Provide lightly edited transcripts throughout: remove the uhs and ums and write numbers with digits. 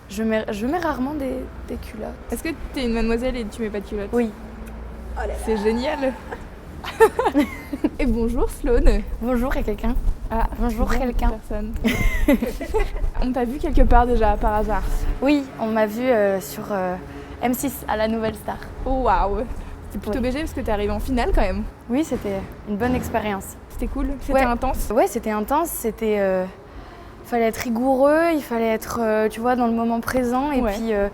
Je mets rarement des culottes. Est-ce que t'es une mademoiselle et tu mets pas de culotte? Oui. C'est génial. Et bonjour Sloane. Bonjour, il y a quelqu'un? Ah, Bonjour, non, quelqu'un. Personne. On t'a vu quelque part déjà par hasard? Oui, on m'a vu sur M6 à la Nouvelle Star. Oh waouh. C'était plutôt Oui. BG parce que t'es arrivée en finale quand même. Oui, c'était une bonne expérience. C'était cool. C'était Ouais. intense. Ouais, c'était intense, il fallait être rigoureux, il fallait être, tu vois, dans le moment présent et Ouais. puis il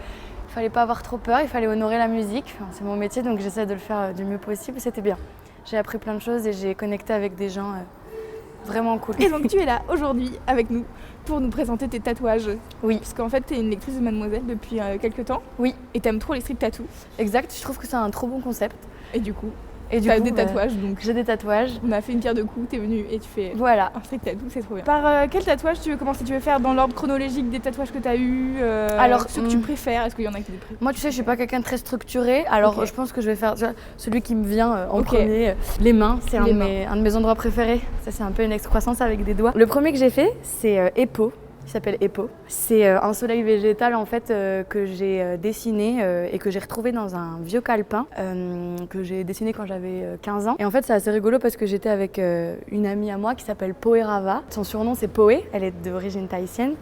fallait pas avoir trop peur, il fallait honorer la musique. Enfin, c'est mon métier donc j'essaie de le faire du mieux possible, c'était bien. J'ai appris plein de choses et j'ai connecté avec des gens vraiment cool. Et donc tu es là aujourd'hui avec nous pour nous présenter tes tatouages. Oui, Parce qu'en fait t'es une lectrice de Mademoiselle depuis quelques temps. oui, Et t'aimes trop les street tattoos. exact, je trouve que c'est un trop bon concept. Et du coup, Et du t'as coup, des tatouages donc. j'ai des tatouages. On a fait une pierre de coups, t'es venue et tu fais Voilà. un street tattoo, c'est trop bien. Par quel tatouage tu veux commencer? Tu veux faire dans l'ordre chronologique des tatouages que t'as eu? Alors, ceux que tu préfères, est-ce qu'il y en a qui te préfèrent? Moi, tu sais, je suis pas quelqu'un de très structuré, alors Ok. je pense que je vais faire tu vois, celui qui me vient en Ok. premier. Les mains, c'est un Les de mes endroits préférés. Ça, c'est un peu une excroissance avec des doigts. Le premier que j'ai fait, c'est Epo. Il s'appelle Epo. C'est un soleil végétal en fait que j'ai dessiné et que j'ai retrouvé dans un vieux calepin que j'ai dessiné quand j'avais 15 ans. Et en fait, c'est assez rigolo parce que j'étais avec une amie à moi qui s'appelle Poé Rava. Son surnom, c'est Poé. Elle est d'origine tahitienne.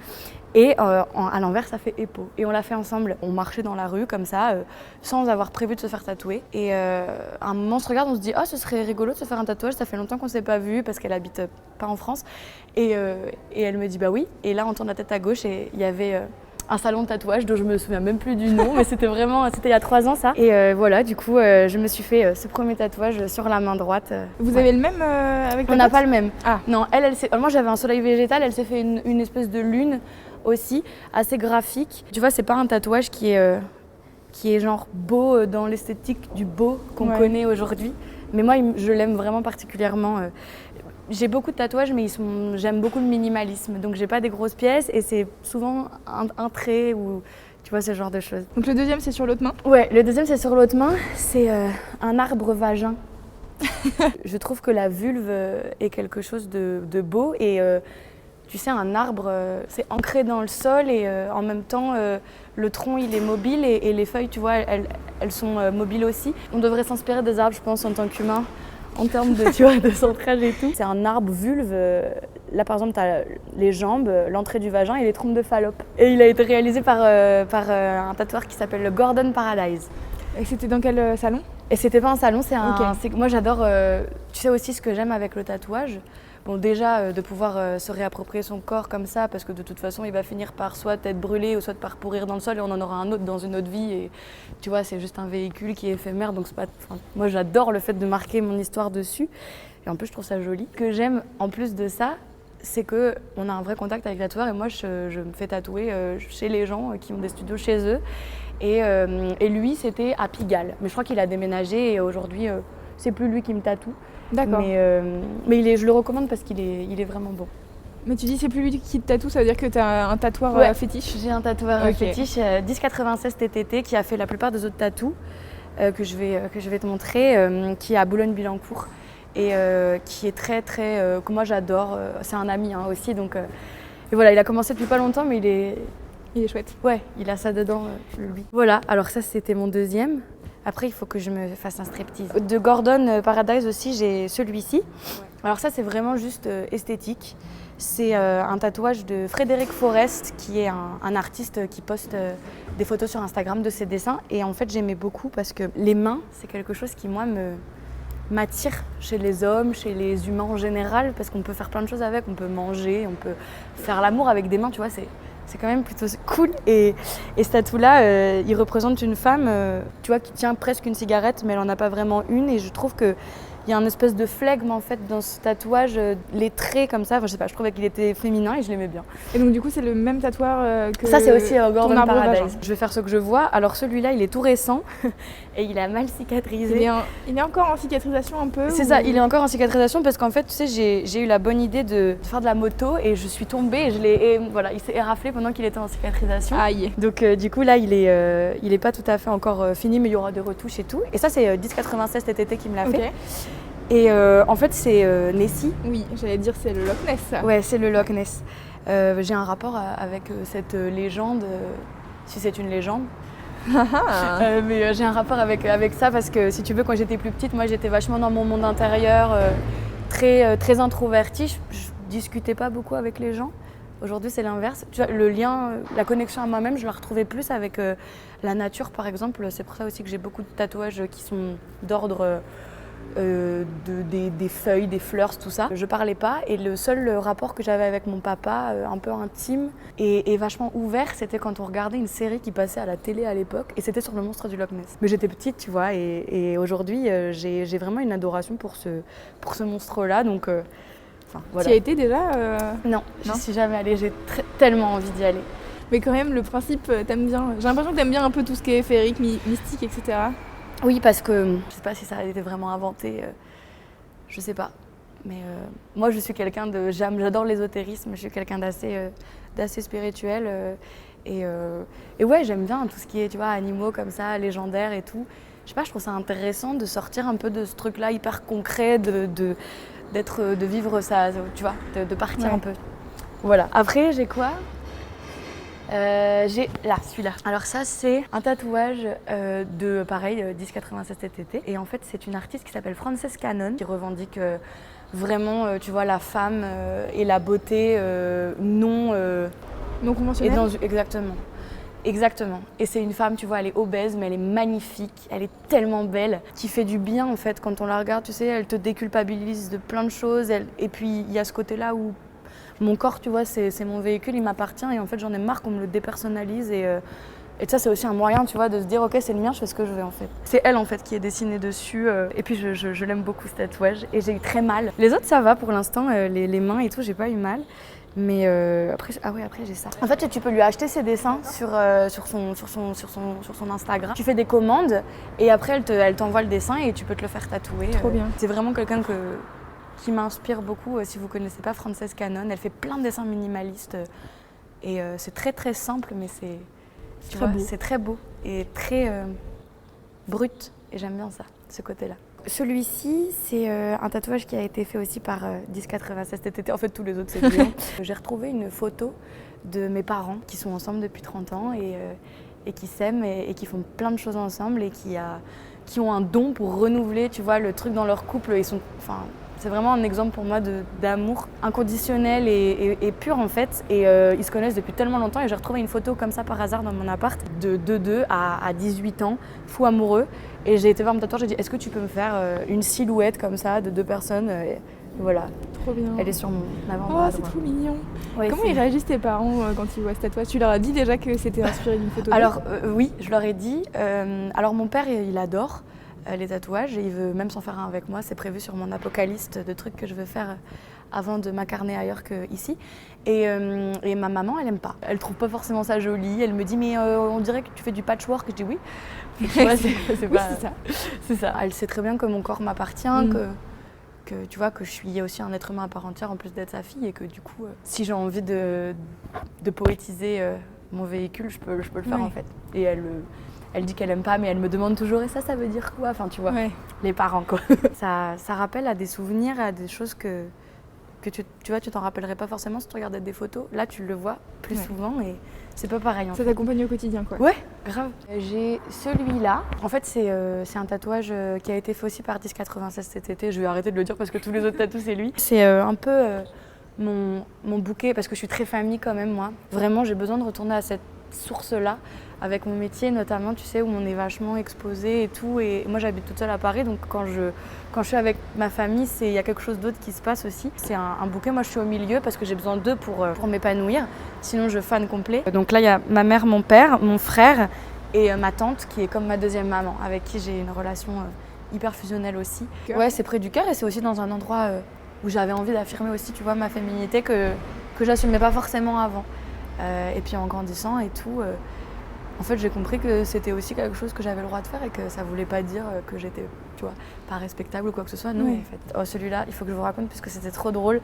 Et à l'envers, ça fait Epo. Et on l'a fait ensemble. On marchait dans la rue comme ça, sans avoir prévu de se faire tatouer. Et à un moment, on se regarde, on se dit « Ah, ce serait rigolo de se faire un tatouage, ça fait longtemps qu'on ne s'est pas vu parce qu'elle habite pas en France. » Et elle me dit « Bah oui. » Et là, on tourne la tête à gauche et il y avait un salon de tatouage dont je me souviens même plus du nom, mais c'était il y a 3 ans ça. Et voilà, du coup, je me suis fait ce premier tatouage sur la main droite. Vous Ouais. avez le même avec On ta n'a pote? pas le même. Ah. Non, moi j'avais un soleil végétal, elle s'est fait une espèce de lune aussi, assez graphique. Tu vois, c'est pas un tatouage qui est genre beau dans l'esthétique du beau qu'on Ouais. connaît aujourd'hui. Mais moi, je l'aime vraiment particulièrement. J'ai beaucoup de tatouages, mais j'aime beaucoup le minimalisme. Donc j'ai pas des grosses pièces et c'est souvent un trait ou tu vois ce genre de choses. Donc le deuxième c'est sur l'autre main. Ouais, le deuxième c'est sur l'autre main, c'est un arbre vagin. Je trouve que la vulve est quelque chose de beau et tu sais, un arbre, c'est ancré dans le sol et en même temps, le tronc, il est mobile et les feuilles, tu vois, elles sont mobiles aussi. On devrait s'inspirer des arbres, je pense, en tant qu'humain, en termes de, tu vois, de centrage et tout. C'est un arbre vulve. Là, par exemple, tu as les jambes, l'entrée du vagin et les trompes de Fallope. Et il a été réalisé par un tatoueur qui s'appelle le Gordon Paradise. Et c'était dans quel salon? Et c'était pas un salon, Ok. moi j'adore, tu sais aussi ce que j'aime avec le tatouage. Bon déjà de pouvoir se réapproprier son corps comme ça parce que de toute façon il va finir par soit être brûlé ou soit par pourrir dans le sol et on en aura un autre dans une autre vie et tu vois c'est juste un véhicule qui est éphémère donc c'est pas, moi j'adore le fait de marquer mon histoire dessus et en plus je trouve ça joli. Ce que j'aime en plus de ça c'est qu'on a un vrai contact avec le tatoueur et moi je me fais tatouer chez les gens qui ont des studios chez eux. Et lui, c'était à Pigalle. Mais je crois qu'il a déménagé et aujourd'hui, c'est plus lui qui me tatoue. D'accord. Mais je le recommande parce qu'il est vraiment bon. Mais tu dis c'est plus lui qui te tatoue, ça veut dire que t'as un tatoueur Ouais. fétiche? J'ai un tatoueur Ok. fétiche, 1096 TTT, qui a fait la plupart des autres tatous que je vais te montrer, qui est à Boulogne-Billancourt et qui est très, très, que moi j'adore. C'est un ami aussi, donc... et voilà, il a commencé depuis pas longtemps, mais Il est chouette. ouais, il a ça dedans, lui. Voilà, alors ça c'était mon deuxième. Après, il faut que je me fasse un striptease. De Gordon Paradise aussi, j'ai celui-ci. Ouais. Alors ça, c'est vraiment juste esthétique. C'est un tatouage de Frédéric Forest, qui est un artiste qui poste des photos sur Instagram de ses dessins. Et en fait, j'aimais beaucoup parce que les mains, c'est quelque chose qui, moi, m'attire chez les hommes, chez les humains en général, parce qu'on peut faire plein de choses avec. On peut manger, on peut faire l'amour avec des mains, tu vois, c'est quand même plutôt cool. Et ce tatou-là, il représente une femme tu vois, qui tient presque une cigarette, mais elle n'en a pas vraiment une. Et je trouve qu'il y a une espèce de flegme en fait, dans ce tatouage, les traits comme ça. Enfin, je sais pas, je trouvais qu'il était féminin et je l'aimais bien. Et donc du coup c'est le même tatoueur que Ça, c'est aussi Gordon ton arbre Paradise. vagin. Je vais faire ce que je vois. Alors celui-là, il est tout récent et il a mal cicatrisé. Il est encore en cicatrisation un peu? C'est ça, il est encore en cicatrisation parce qu'en fait, tu sais, j'ai eu la bonne idée de faire de la moto et je suis tombée et voilà, il s'est éraflé pendant qu'il était en cicatrisation. Aïe. Donc du coup là, il est pas tout à fait encore fini, mais il y aura des retouches et tout. Et ça, c'est 1096 TTT qui me l'a fait. Et en fait, c'est Nessie. Oui, j'allais dire c'est le Loch Ness ça. Ouais, c'est le Loch Ness. J'ai un rapport avec cette légende, si c'est une légende. Mais j'ai un rapport avec ça parce que si tu veux, quand j'étais plus petite, moi j'étais vachement dans mon monde intérieur, très introvertie. Je discutais pas beaucoup avec les gens. Aujourd'hui, c'est l'inverse. Tu vois, le lien, la connexion à moi-même, je la retrouvais plus avec la nature, par exemple. C'est pour ça aussi que j'ai beaucoup de tatouages qui sont d'ordre des feuilles, des fleurs, tout ça. Je parlais pas et le seul rapport que j'avais avec mon papa, un peu intime et vachement ouvert, c'était quand on regardait une série qui passait à la télé à l'époque et c'était sur le monstre du Loch Ness. Mais j'étais petite, tu vois, et aujourd'hui, j'ai vraiment une adoration pour ce monstre-là, donc voilà. Tu y as été déjà Non, je suis jamais allée, j'ai tellement envie d'y aller. Mais quand même, le principe, t'aimes bien. J'ai l'impression que t'aimes bien un peu tout ce qui est féerique, mystique, etc. Oui, parce que je sais pas si ça a été vraiment inventé, je sais pas. Mais moi, je suis quelqu'un j'adore l'ésotérisme, je suis quelqu'un d'assez spirituel. Et ouais, j'aime bien tout ce qui est, tu vois, animaux comme ça, légendaires et tout. Je sais pas, je trouve ça intéressant de sortir un peu de ce truc-là hyper concret, de vivre ça, tu vois, de partir un peu. Voilà. Après, j'ai quoi ? J'ai là, celui-là. Alors ça, c'est un tatouage de, pareil, 1096 TTT. Et en fait, c'est une artiste qui s'appelle Frances Cannon, qui revendique vraiment, tu vois, la femme et la beauté non conventionnelle. Exactement. Et c'est une femme, tu vois, elle est obèse, mais elle est magnifique, elle est tellement belle, qui fait du bien en fait. Quand on la regarde, tu sais, elle te déculpabilise de plein de choses. Et puis, il y a ce côté-là où mon corps, tu vois, c'est mon véhicule, il m'appartient et en fait j'en ai marre qu'on me le dépersonnalise et ça c'est aussi un moyen, tu vois, de se dire ok c'est le mien, je fais ce que je veux en fait. C'est elle en fait qui est dessinée dessus et puis je l'aime beaucoup ce tatouage et j'ai eu très mal. Les autres ça va pour l'instant, les mains et tout j'ai pas eu mal. Mais après j'ai ça. En fait tu peux lui acheter ses dessins sur son Instagram. Tu fais des commandes et après elle t'envoie le dessin et tu peux te le faire tatouer. Trop bien. C'est vraiment quelqu'un qui m'inspire beaucoup. Si vous ne connaissez pas Frances Cannon, elle fait plein de dessins minimalistes et c'est très très simple mais c'est très beau et très brut et j'aime bien ça, ce côté-là. Celui-ci, c'est un tatouage qui a été fait aussi par 1096 TTT, en fait tous les autres c'est lui. J'ai retrouvé une photo de mes parents qui sont ensemble depuis 30 ans et qui s'aiment et qui font plein de choses ensemble et qui ont un don pour renouveler, tu vois, le truc dans leur couple. C'est vraiment un exemple pour moi d'amour inconditionnel et pur en fait. Et ils se connaissent depuis tellement longtemps et j'ai retrouvé une photo comme ça par hasard dans mon appart de deux à 18 ans, fous amoureux. Et j'ai été voir mon tatoueur, j'ai dit est-ce que tu peux me faire une silhouette comme ça de deux personnes et voilà. Trop bien. Elle est sur mon avant-bras. Oh, c'est trop mignon. Ouais, Comment ils réagissent tes parents quand ils voient ce tatouage ? Tu leur as dit déjà que c'était inspiré d'une photo ? Alors oui, je leur ai dit. Alors mon père, il adore les tatouages et il veut même s'en faire un avec moi. C'est prévu sur mon apocalypse de trucs que je veux faire avant de m'incarner ailleurs qu'ici. Et ma maman, elle aime pas. Elle trouve pas forcément ça joli. Elle me dit mais on dirait que tu fais du patchwork. Je dis oui. Tu vois, c'est ça. Elle sait très bien que mon corps m'appartient, que tu vois que je suis aussi un être humain à part entière en plus d'être sa fille et que du coup, si j'ai envie de poétiser mon véhicule, je peux le faire en fait. Et elle dit qu'elle aime pas, mais elle me demande toujours, et ça veut dire quoi ? Enfin, tu vois, les parents, quoi. Ça rappelle à des souvenirs, à des choses que tu vois, tu t'en rappellerais pas forcément si tu regardais des photos. Là, tu le vois plus souvent et c'est pas pareil. Ça t'accompagne au quotidien, quoi. Ouais, grave. J'ai celui-là. En fait, c'est un tatouage qui a été fait aussi par 1096 cet été. Je vais arrêter de le dire parce que tous les autres tatous, c'est lui. C'est un peu mon bouquet, parce que je suis très famille quand même, moi. Vraiment, j'ai besoin de retourner à cette source-là, avec mon métier notamment, tu sais, où on est vachement exposé et tout. Et moi, j'habite toute seule à Paris, donc quand je suis avec ma famille, il y a quelque chose d'autre qui se passe aussi. C'est un bouquet, moi je suis au milieu parce que j'ai besoin d'eux pour m'épanouir, sinon je fane complet. Donc là, il y a ma mère, mon père, mon frère et ma tante qui est comme ma deuxième maman, avec qui j'ai une relation hyper fusionnelle aussi. Ouais, c'est près du cœur et c'est aussi dans un endroit où j'avais envie d'affirmer aussi, tu vois, ma féminité que j'assumais pas forcément avant. Et puis en grandissant et tout, en fait j'ai compris que c'était aussi quelque chose que j'avais le droit de faire et que ça voulait pas dire que j'étais, tu vois, pas respectable ou quoi que ce soit. Non, en fait. Oh, celui-là, il faut que je vous raconte puisque c'était trop drôle.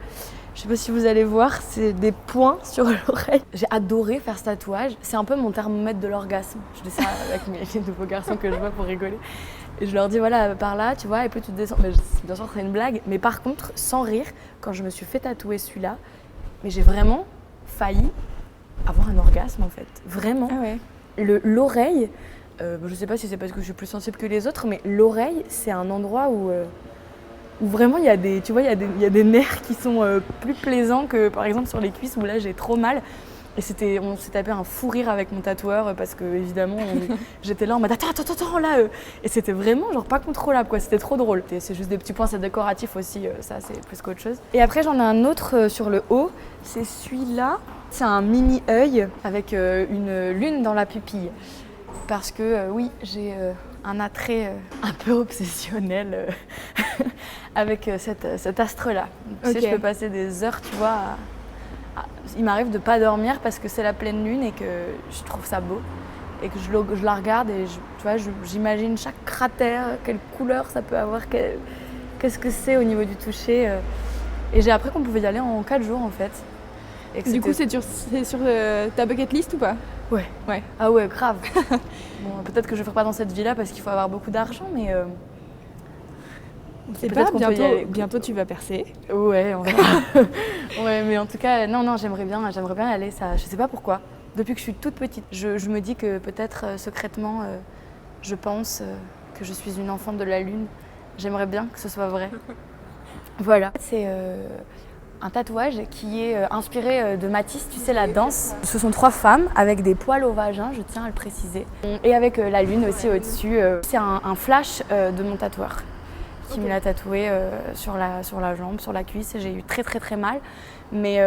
Je sais pas si vous allez voir, c'est des points sur l'oreille. J'ai adoré faire ce tatouage. C'est un peu mon thermomètre de l'orgasme. Je dis ça avec mes nouveaux garçons que je vois pour rigoler. Et je leur dis voilà, par là, tu vois, et puis tu descends. Mais bien sûr, c'est une blague. Mais par contre, sans rire, quand je me suis fait tatouer celui-là, mais j'ai vraiment failli avoir un orgasme en fait, vraiment. Ah ouais. L'oreille, je sais pas si c'est parce que je suis plus sensible que les autres, mais l'oreille, c'est un endroit où vraiment il y a des, tu vois, il y a des nerfs qui sont plus plaisants que par exemple sur les cuisses où là j'ai trop mal. Et on s'est tapé un fou rire avec mon tatoueur parce que évidemment j'étais là en mode attends là et c'était vraiment genre pas contrôlable quoi, c'était trop drôle. C'est juste des petits points, c'est décoratif aussi, ça c'est plus qu'autre chose. Et après j'en ai un autre sur le haut, c'est celui-là, c'est un mini œil avec une lune dans la pupille. Parce que oui, j'ai un attrait un peu obsessionnel avec cet astre-là. Tu sais, je peux passer des heures, tu vois, il m'arrive de pas dormir parce que c'est la pleine lune et que je trouve ça beau. Et que je la regarde et tu vois, j'imagine chaque cratère, quelle couleur ça peut avoir, qu'est-ce que c'est au niveau du toucher. Et j'ai appris qu'on pouvait y aller en 4 jours en fait. Du coup, c'est sur ta bucket list ou pas? Ouais. Ah ouais, grave. Bon, peut-être que je ne ferai pas dans cette vie-là parce qu'il faut avoir beaucoup d'argent, mais... C'est pas, bientôt tu vas percer. Ouais, on verra. Ouais, mais en tout cas, non, j'aimerais bien y aller. Ça, je sais pas pourquoi. Depuis que je suis toute petite, je me dis que peut-être secrètement, je pense que je suis une enfant de la Lune. J'aimerais bien que ce soit vrai. Voilà. C'est un tatouage qui est inspiré de Matisse, tu sais, la danse. Ce sont 3 femmes avec des poils au vagin, je tiens à le préciser. Et avec la lune aussi au-dessus. C'est un flash de mon tatoueur qui me l'a tatoué sur la jambe, sur la cuisse. J'ai eu très mal. Mais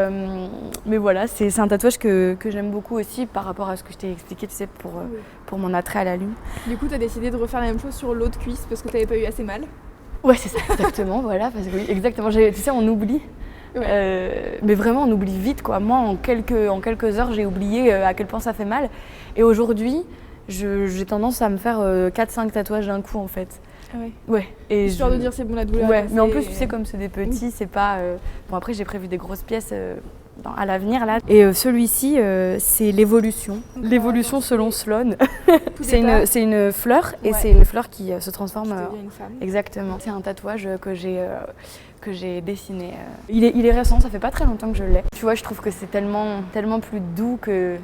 voilà, c'est un tatouage que j'aime beaucoup aussi par rapport à ce que je t'ai expliqué, tu sais, pour mon attrait à la lune. Du coup, tu as décidé de refaire la même chose sur l'autre cuisse parce que tu n'avais pas eu assez mal? Ouais, c'est ça, exactement, voilà, parce que oui, exactement. Tu sais, on oublie. Ouais. Mais vraiment, on oublie vite, quoi. Moi, en quelques heures, j'ai oublié à quel point ça fait mal. Et aujourd'hui, j'ai tendance à me faire 4-5 tatouages d'un coup, en fait. Ah ouais. Ouais. Et histoire de dire c'est bon la douleur. Ouais, mais en plus, tu sais, comme c'est des petits, c'est pas... Bon, après, j'ai prévu des grosses pièces à l'avenir, là. Et celui-ci, c'est l'évolution. L'évolution selon Sloan. C'est une fleur, et c'est une fleur qui se transforme... Qui devient une femme. Exactement. C'est un tatouage que j'ai dessiné. Il est récent, ça fait pas très longtemps que je l'ai. Tu vois, je trouve que c'est tellement plus doux que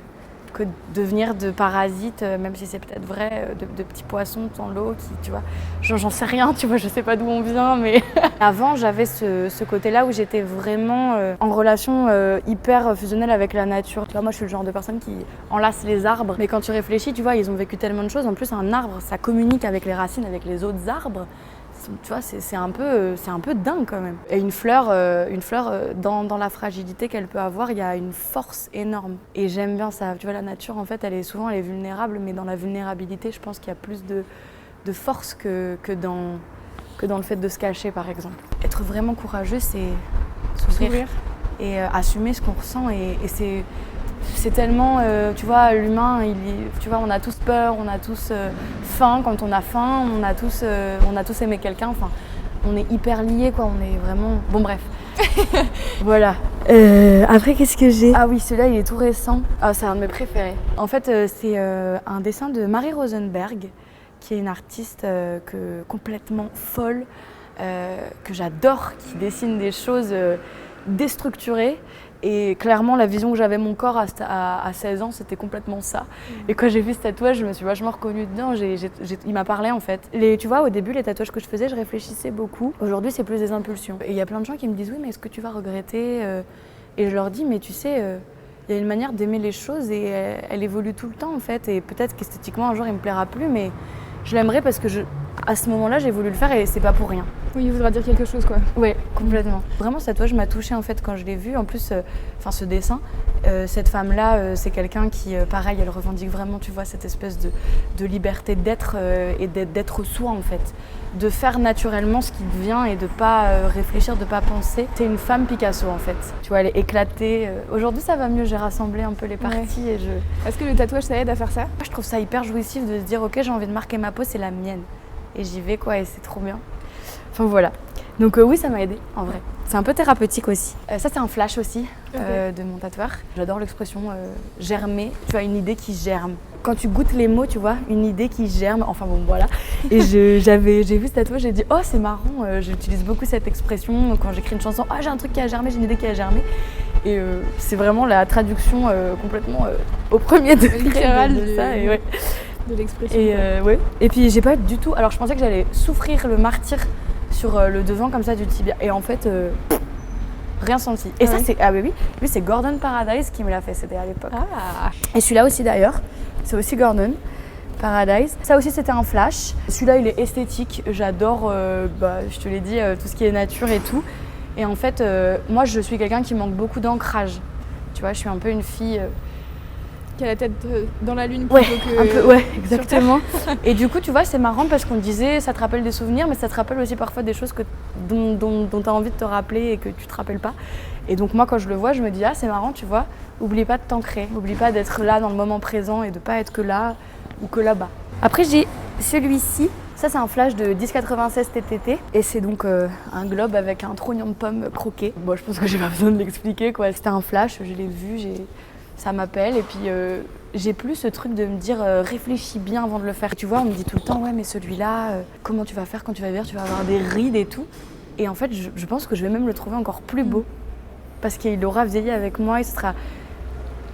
de venir de parasites, même si c'est peut-être vrai, de petits poissons dans l'eau qui, tu vois, j'en sais rien, tu vois, je sais pas d'où on vient, mais avant j'avais ce côté-là où j'étais vraiment en relation hyper fusionnelle avec la nature. Tu vois, moi je suis le genre de personne qui enlace les arbres, mais quand tu réfléchis, tu vois, ils ont vécu tellement de choses. En plus, un arbre, ça communique avec les racines, avec les autres arbres. Tu vois, c'est un peu dingue quand même. Et une fleur dans la fragilité qu'elle peut avoir, il y a une force énorme. Et j'aime bien ça. Tu vois, la nature, en fait, elle est vulnérable, mais dans la vulnérabilité, je pense qu'il y a plus de force que dans le fait de se cacher, par exemple. Être vraiment courageux, c'est s'ouvrir et assumer ce qu'on ressent. Et c'est tellement, tu vois, l'humain, tu vois, on a tous peur, on a tous faim quand on a faim, on a tous aimé quelqu'un, enfin, on est hyper liés, quoi, on est vraiment... Bon, bref. Voilà. Après, qu'est-ce que j'ai? Ah oui, celui-là, il est tout récent. Ah, c'est un de mes préférés. En fait, c'est un dessin de Marie Rosenberg, qui est une artiste complètement folle, que j'adore, qui dessine des choses déstructurées. Et clairement, la vision que j'avais de mon corps à 16 ans, c'était complètement ça. Et quand j'ai vu ce tatouage, je me suis vachement reconnue dedans. Il m'a parlé en fait. Tu vois, au début, les tatouages que je faisais, je réfléchissais beaucoup. Aujourd'hui, c'est plus des impulsions. Et il y a plein de gens qui me disent « Oui, mais est-ce que tu vas regretter ?» Et je leur dis « Mais tu sais, il y a une manière d'aimer les choses et elle évolue tout le temps en fait. Et peut-être qu'esthétiquement, un jour, il me plaira plus, mais je l'aimerais parce que à ce moment-là, j'ai voulu le faire et c'est pas pour rien. » Oui, il voudra dire quelque chose, quoi. Ouais, complètement. Vraiment, ce tatouage m'a touchée en fait quand je l'ai vu. En plus, ce dessin, cette femme-là, c'est quelqu'un qui, pareil, elle revendique vraiment, tu vois, cette espèce de liberté d'être et d'être soi en fait, de faire naturellement ce qui vient et de pas réfléchir, de pas penser. C'est une femme Picasso en fait. Tu vois, elle est éclatée. Aujourd'hui, ça va mieux. J'ai rassemblé un peu les parties et Est-ce que le tatouage, ça aide à faire ça? Je trouve ça hyper jouissif de se dire, ok, j'ai envie de marquer ma peau, c'est la mienne, et j'y vais quoi, et c'est trop bien. Enfin voilà. Donc oui, ça m'a aidée en vrai. C'est un peu thérapeutique aussi. Ça, c'est un flash aussi de mon tatoueur. J'adore l'expression germer. Tu vois, une idée qui germe. Quand tu goûtes les mots, tu vois, une idée qui germe. Enfin bon, voilà. Et j'ai vu ce tatouage, j'ai dit, oh, c'est marrant. J'utilise beaucoup cette expression quand j'écris une chanson. Oh, j'ai un truc qui a germé, j'ai une idée qui a germé. Et c'est vraiment la traduction complètement au premier degré littéral de ça. Et, ouais. De l'expression. Et, ouais. Et puis j'ai pas du tout. Alors je pensais que j'allais souffrir le martyre sur le devant comme ça du tibia. Et en fait, rien senti. Et ça, c'est. Ah oui, lui, c'est Gordon Paradise qui me l'a fait, c'était à l'époque. Ah. Et celui-là aussi d'ailleurs, c'est aussi Gordon Paradise. Ça aussi, c'était un flash. Celui-là, il est esthétique. J'adore, je te l'ai dit, tout ce qui est nature et tout. Et en fait, moi, je suis quelqu'un qui manque beaucoup d'ancrage. Tu vois, je suis un peu une fille. Qui a la tête dans la lune Ouais, plutôt que un peu, ouais, exactement. Et du coup, tu vois, c'est marrant parce qu'on disait, ça te rappelle des souvenirs, mais ça te rappelle aussi parfois des choses dont tu as envie de te rappeler et que tu te rappelles pas. Et donc moi, quand je le vois, je me dis, ah, c'est marrant, tu vois, oublie pas de t'ancrer, oublie pas d'être là dans le moment présent et de pas être que là ou que là-bas. Après, j'ai celui-ci. Ça, c'est un flash de 1096 TTT et c'est donc un globe avec un trognon de pomme croqué. Bon, je pense que j'ai pas besoin de l'expliquer, quoi. C'était un flash, je l'ai vu, ça m'appelle et puis j'ai plus ce truc de me dire réfléchis bien avant de le faire. Tu vois, on me dit tout le temps ouais mais celui-là, comment tu vas faire quand tu vas vieillir, tu vas avoir des rides et tout. Et en fait, je pense que je vais même le trouver encore plus beau parce qu'il aura vieilli avec moi.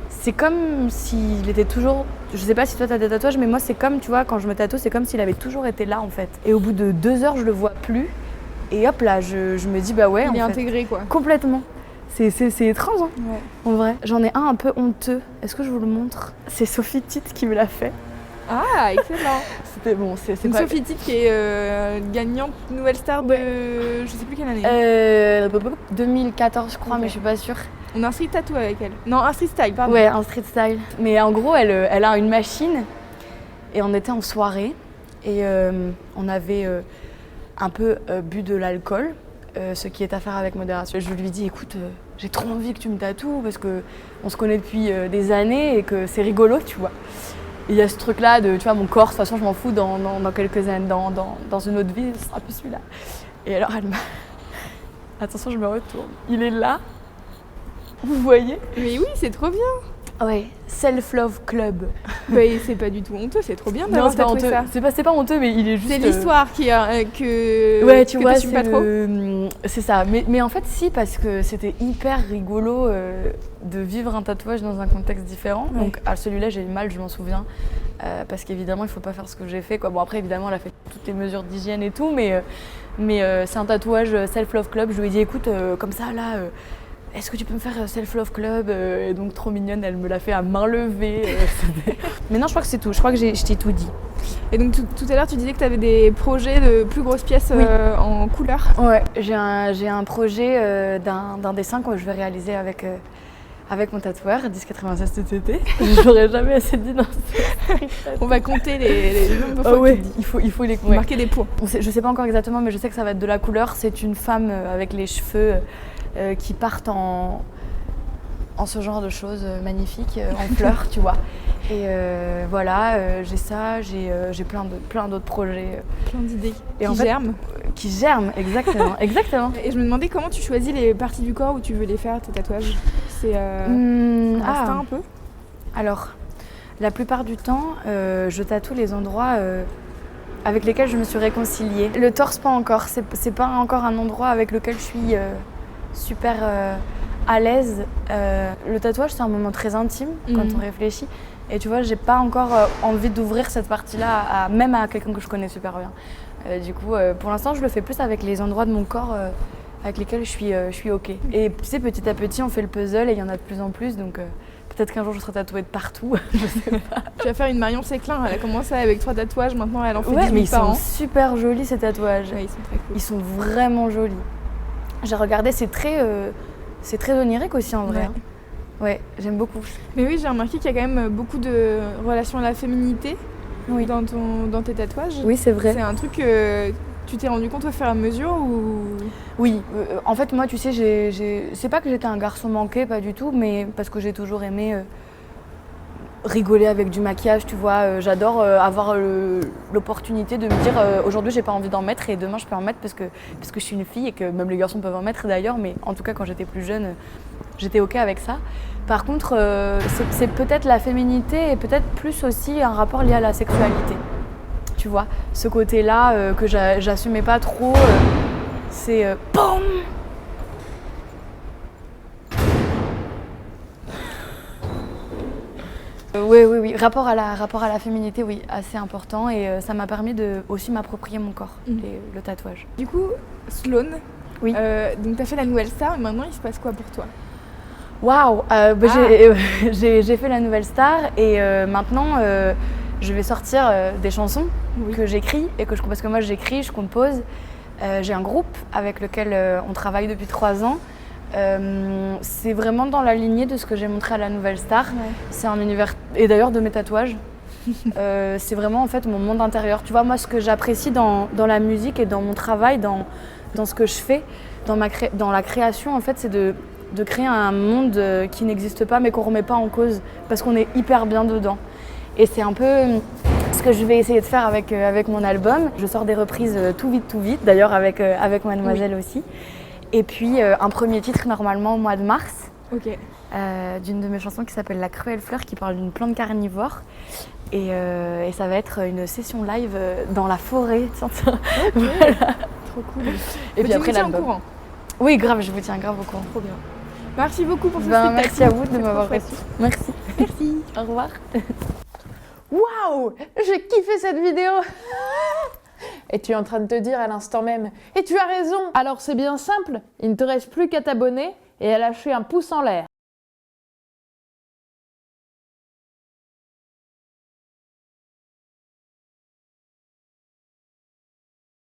C'est comme s'il était toujours. Je sais pas si toi t'as des tatouages, mais moi c'est comme, tu vois, quand je me tatoue, c'est comme s'il avait toujours été là en fait. Et au bout de 2 heures, je le vois plus. Et hop là, je me dis bah ouais. Il est fait, intégré quoi. Complètement. C'est étrange, hein, Ouais. en vrai. J'en ai un peu honteux. Est-ce que je vous le montre? C'est Sophie Tite qui me l'a fait. Ah, excellent. C'était bon, c'est Une pas... Sophie Tite qui est gagnante nouvelle star de je sais plus quelle année. 2014, je crois, Ok. mais je suis pas sûre. On a un street tattoo avec elle. Non, un street style, pardon. Ouais, un street style. Mais en gros, elle a une machine et on était en soirée et on avait un peu bu de l'alcool. Ce qui est à faire avec modération. Je lui dis écoute, j'ai trop envie que tu me tatoues parce qu'on se connaît depuis des années et que c'est rigolo, tu vois. Et il y a ce truc-là de, tu vois, mon corps, de toute façon, je m'en fous dans quelques années, dans une autre vie, ce sera plus celui-là. Et alors, elle m'a... Attention, je me retourne. Il est là. Vous voyez? Mais oui, c'est trop bien. Ouais, Self-Love Club. Bah, c'est pas du tout honteux, c'est trop bien Non, d'avoir c'est pas tatoué honteux. ça. C'est pas honteux, mais il est juste... C'est l'histoire qui que Ouais, tu que vois, t'assumes pas trop. c'est ça. Mais en fait, si, parce que c'était hyper rigolo de vivre un tatouage dans un contexte différent. Ouais. Donc, à celui-là, j'ai eu mal, je m'en souviens. Parce qu'évidemment, il faut pas faire ce que j'ai fait, quoi. Bon, après, évidemment, elle a fait toutes les mesures d'hygiène et tout, mais c'est un tatouage Self-Love Club. Je lui ai dit, écoute, comme ça, là... est-ce que tu peux me faire Self-Love Club? Et donc trop mignonne, elle me l'a fait à main levée. Mais non, je crois que c'est tout. Je crois que je t'ai tout dit. Et donc tout à l'heure, tu disais que tu avais des projets de plus grosses pièces Oui. en couleur. Ouais, j'ai un projet d'un dessin que je vais réaliser avec mon tatoueur, 1096 TTT. Je l'aurais jamais assez dit dans ce On va compter les nombres de fois ouais, que tu dis. il faut les Faut marquer des points. Je sais pas encore exactement, mais je sais que ça va être de la couleur. C'est une femme avec les cheveux qui partent en ce genre de choses magnifiques, en fleurs, tu vois. Et voilà, j'ai ça, j'ai plein d'autres projets. Plein d'idées Et en qui fait, germent. Qui germent, exactement, exactement. Et je me demandais comment tu choisis les parties du corps où tu veux les faire, tes tatouages. C'est instinct un peu. Alors, la plupart du temps, je tatoue les endroits avec lesquels je me suis réconciliée. Le torse, pas encore. C'est pas encore un endroit avec lequel je suis super à l'aise. Le tatouage, c'est un moment très intime quand on réfléchit. Et tu vois, j'ai pas encore envie d'ouvrir cette partie-là, même à quelqu'un que je connais super bien. Du coup, pour l'instant, je le fais plus avec les endroits de mon corps avec lesquels je suis OK. Et tu sais, petit à petit, on fait le puzzle et il y en a de plus en plus. Donc peut-être qu'un jour, je serai tatouée de partout. Je sais pas. Tu vas faire une Marion Séclin. Elle a commencé avec 3 tatouages. Maintenant, elle en fait 18 mais ils par sont an. super jolis, ces tatouages. Ouais, ils sont très cool. Ils sont vraiment jolis. J'ai regardé, c'est très onirique aussi en vrai. Ouais, j'aime beaucoup. Mais oui, j'ai remarqué qu'il y a quand même beaucoup de relations à la féminité dans tes tatouages. Oui, c'est vrai. C'est un truc que tu t'es rendu compte au fur et à mesure ou... Oui, en fait, moi, tu sais, c'est pas que j'étais un garçon manqué, pas du tout, mais parce que j'ai toujours aimé rigoler avec du maquillage, tu vois. J'adore avoir l'opportunité de me dire aujourd'hui, j'ai pas envie d'en mettre et demain, je peux en mettre parce que je suis une fille et que même les garçons peuvent en mettre d'ailleurs, mais en tout cas, quand j'étais plus jeune, j'étais OK avec ça. Par contre, c'est peut-être la féminité et peut-être plus aussi un rapport lié à la sexualité. Tu vois, ce côté-là que j'assumais pas trop, c'est BOUM! Oui. Rapport à la féminité, oui, assez important. Et ça m'a permis de aussi m'approprier mon corps, le tatouage. Du coup, Sloane, oui. Donc tu as fait la Nouvelle Star, mais maintenant il se passe quoi pour toi? Waouh, j'ai fait la Nouvelle Star et maintenant je vais sortir des chansons que j'écris et que parce que moi j'écris, je compose. J'ai un groupe avec lequel on travaille depuis 3 ans. C'est vraiment dans la lignée de ce que j'ai montré à la Nouvelle Star. Ouais. C'est un univers, et d'ailleurs de mes tatouages. C'est vraiment en fait mon monde intérieur. Tu vois, moi ce que j'apprécie dans la musique et dans mon travail, dans ce que je fais, dans la création en fait, c'est de créer un monde qui n'existe pas mais qu'on ne remet pas en cause parce qu'on est hyper bien dedans. Et c'est un peu ce que je vais essayer de faire avec mon album. Je sors des reprises tout vite, d'ailleurs avec Mademoiselle aussi. Et puis un premier titre normalement au mois de mars, d'une de mes chansons qui s'appelle La Cruelle Fleur, qui parle d'une plante carnivore. Et ça va être une session live dans la forêt. Voilà. Trop cool. Et puis après l'album. Au courant. Oui, grave, je vous tiens grave au courant. Trop bien. Merci beaucoup pour ce spectacle. Merci à vous de m'avoir reçu. Merci. Merci. Au revoir. Waouh, j'ai kiffé cette vidéo. Et tu es en train de te dire à l'instant même, et tu as raison. Alors c'est bien simple, il ne te reste plus qu'à t'abonner et à lâcher un pouce en l'air.